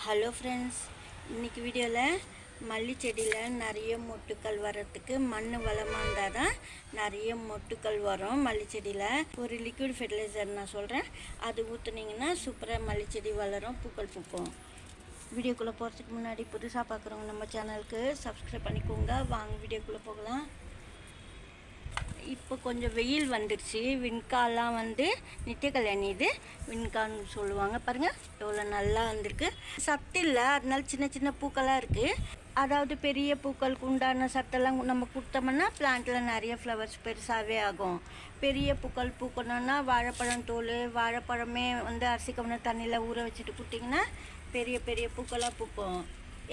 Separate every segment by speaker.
Speaker 1: Hello friends, இன்றைக்கி வீடியோவில் மல்லி செடியில் நிறைய மொட்டுக்கள் வர்றதுக்கு மண் வளமாக இருந்தால் தான் நிறைய மொட்டுக்கள் வரும். மல்லி செடியில் ஒரு லிக்விட் ஃபெர்டிலைசர் நான் சொல்கிறேன், அது ஊற்றுனீங்கன்னா சூப்பராக மல்லி செடி வளரும், பூக்கள் பூக்கும். வீடியோக்குள்ளே போகிறதுக்கு முன்னாடி புதுசாக பார்க்குறவங்க நம்ம சேனலுக்கு சப்ஸ்கிரைப் பண்ணிக்கோங்க. வாங்க வீடியோக்குள்ளே போகலாம். இப்போ கொஞ்சம் வெயில் வந்துடுச்சு. விண்காலாம் நித்திய கல்யாணி, இது விண்கான்னு சொல்லுவாங்க. பாருங்கள் எவ்வளோ நல்லா வந்திருக்கு. சத்து இல்லை, அதனால சின்ன சின்ன பூக்களாக இருக்குது. அதாவது பெரிய பூக்களுக்கு உண்டான சத்தெல்லாம் நம்ம கொடுத்தோம்னா பிளான்ட்டில் நிறைய ஃப்ளவர்ஸ் பெருசாகவே ஆகும். பெரிய பூக்கள் பூக்கணுன்னா வாழைப்பழம் தோல், வாழைப்பழமே அரிசி கவன தண்ணியில் ஊற வச்சுட்டு கொடுத்திங்கன்னா பெரிய பெரிய பூக்களாக பூக்கும்.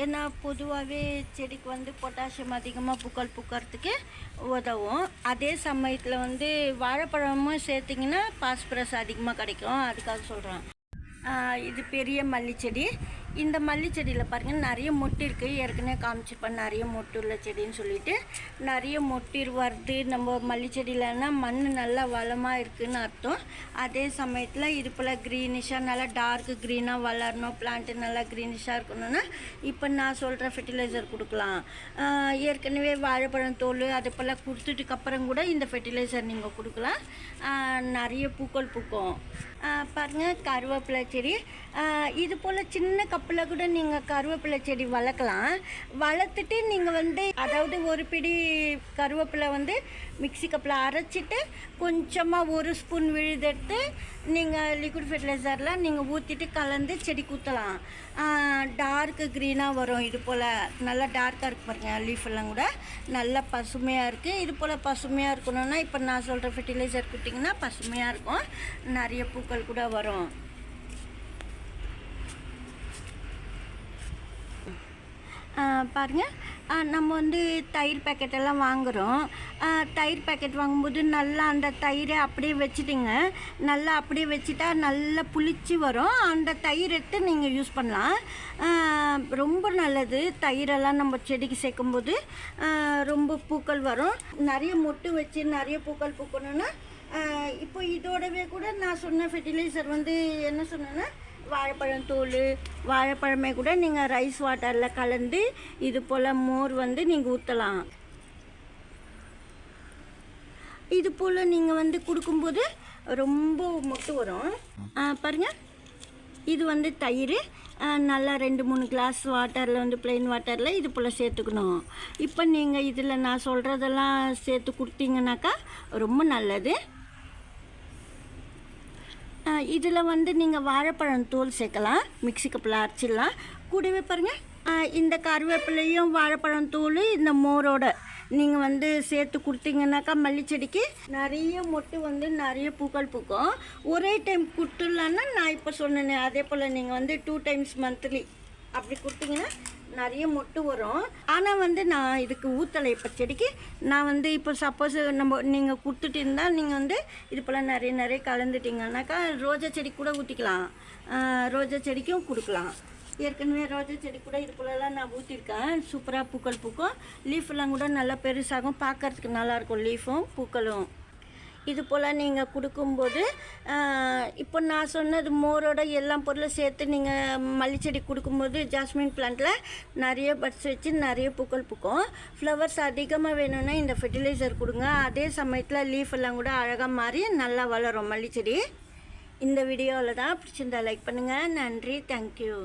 Speaker 1: ஏன்னா பொதுவாகவே செடிக்கு பொட்டாசியம் அதிகமாக பூக்கள் பூக்கிறதுக்கு உதவும். அதே சமயத்தில் வாழைப்பழமும் சேர்த்திங்கன்னா பாஸ்பரஸ் அதிகமாக கிடைக்கும். அதுக்காக சொல்கிறேன். இது பெரிய மல்லிச்செடி. இந்த மல்லிச்செடியில் பாருங்கள் நிறைய மொட்டு இருக்குது. ஏற்கனவே காமிச்சிருப்பேன் நிறைய மொட்டு உள்ள செடின்னு சொல்லிட்டு. நிறைய மொட்டு வருது நம்ம மல்லிச்செடியிலன்னா மண் நல்லா வளமாக இருக்குதுன்னு அர்த்தம். அதே சமயத்தில் இது போல் க்ரீனிஷாக நல்லா டார்க் க்ரீனாக வளரணும், பிளான்ட்டு நல்லா க்ரீனிஷாக இருக்கணும்னா இப்போ நான் சொல்கிற ஃபெர்டிலைசர் கொடுக்கலாம். ஏற்கனவே வாழைப்பழம் தோல் அது போல் கொடுத்துட்டுக்கப்புறம் கூட இந்த ஃபெர்டிலைசர் நீங்கள் கொடுக்கலாம். நிறைய பூக்கள் பூக்கும். பாருங்கள் கருவேப்பிலை செடி. இது போல் சின்ன கப்பில் கூட நீங்கள் கருவேப்பிலை செடி வளர்க்கலாம். வளர்த்துட்டு நீங்கள் அதாவது ஒரு பிடி கருவேப்பிலை மிக்சி கப்பில் அரைச்சிட்டு கொஞ்சமாக ஒரு ஸ்பூன் விழுதெடுத்து நீங்கள் லிக்விட் ஃபெர்டிலைசரில் நீங்கள் ஊற்றிட்டு கலந்து செடி ஊற்றலாம். டார்க் க்ரீனாக வரும். இது போல் நல்லா டார்க்காக இருக்குது பாருங்கள். லீஃபெல்லாம் கூட நல்லா பசுமையாக இருக்குது. இது போல் பசுமையாக இருக்கணும்னா இப்போ நான் சொல்கிற ஃபெர்டிலைசர் கொடுத்திங்கன்னா பசுமையாக இருக்கும், நிறைய பூக்கள் கூட வரும். பாருங்கள், நம்ம தயிர் பேக்கெட்டெல்லாம் வாங்குகிறோம். தயிர் பேக்கெட் வாங்கும்போது நல்லா அந்த தயிரை அப்படியே வச்சுட்டிங்க. நல்லா அப்படியே வச்சுட்டா நல்லா புளிச்சு வரும். அந்த தயிர் எடுத்து நீங்கள் யூஸ் பண்ணலாம். ரொம்ப நல்லது. தயிரெல்லாம் நம்ம செடிக்கு சேர்க்கும்போது ரொம்ப பூக்கள் வரும். நிறைய மொட்டு வச்சு நிறைய பூக்கள் பூக்கணுன்னா இப்போ இதோடவே கூட நான் சொன்ன ஃபெர்டிலைசர் என்ன சொன்னேன்னா வாழைப்பழம் தோல், வாழைப்பழமே கூட நீங்கள் ரைஸ் வாட்டரில் கலந்து இது போல் மோர் நீங்கள் ஊற்றலாம். இது போல் நீங்கள் கொடுக்கும்போது ரொம்ப மொட்டு வரும். பாருங்கள், இது தயிர் நல்லா 2-3 கிளாஸ் வாட்டரில் ப்ளெயின் வாட்டரில் இது போல் சேர்த்துக்கணும். இப்போ நீங்கள் இதில் நான் சொல்கிறதெல்லாம் சேர்த்து கொடுத்தீங்கன்னாக்கா ரொம்ப நல்லது. இதில் நீங்கள் வாழைப்பழம் தோல் சேர்க்கலாம், மிக்சி கப்பில் அரைச்சிடலாம். கூடவே பாருங்கள், இந்த கருவேப்பிலையும் வாழைப்பழம் தோல் இந்த மோரோட நீங்கள் சேர்த்து கொடுத்தீங்கன்னாக்கா மல்லிச்செடிக்கு நிறைய மொட்டு நிறைய பூக்கள் பூக்கும். ஒரே டைம் கொடுத்துடலான்னா நான் இப்போ சொன்னேன் அதே போல் நீங்கள் 2 டைம்ஸ் மந்த்லி அப்படி கொடுத்தீங்கன்னா நிறைய மொட்டு வரும். ஆனால் நான் இதுக்கு ஊற்றலை. இப்போ செடிக்கு நான் இப்போ சப்போஸ் நீங்கள் கொடுத்துட்டு இருந்தால் நீங்கள் இது போல் நிறைய கலந்துட்டிங்கன்னாக்கா ரோஜா செடி கூட ஊற்றிக்கலாம். ரோஜா செடிக்கும் கொடுக்கலாம். ஏற்கனவே ரோஜா செடி கூட இது போலலாம் நான் ஊற்றிருக்கேன். சூப்பராக பூக்கள் பூக்கும். லீஃபெல்லாம் கூட நல்லா பெருசாகும், பார்க்குறதுக்கு நல்லாயிருக்கும் லீஃபும் பூக்களும். இது போல் நீங்கள் கொடுக்கும்போது இப்போ நான் சொன்னது மோரோட எல்லா பொருளும் சேர்த்து நீங்கள் மல்லிச்செடி கொடுக்கும்போது ஜாஸ்மின் பிளான்ட்டில் நிறைய பட்ஸ் வச்சு நிறைய பூக்கள் பூக்கும். ஃப்ளவர்ஸ் அதிகமாக வேணும்னா இந்த ஃபெர்டிலைசர் கொடுங்க. அதே சமயத்தில் லீஃப் எல்லாம் கூட அழகாக மாறி நல்லா வளரும் மல்லிச்செடி. இந்த வீடியோவில் தான் பிடிச்சிருந்தா லைக் பண்ணுங்கள். நன்றி, தேங்க்யூ.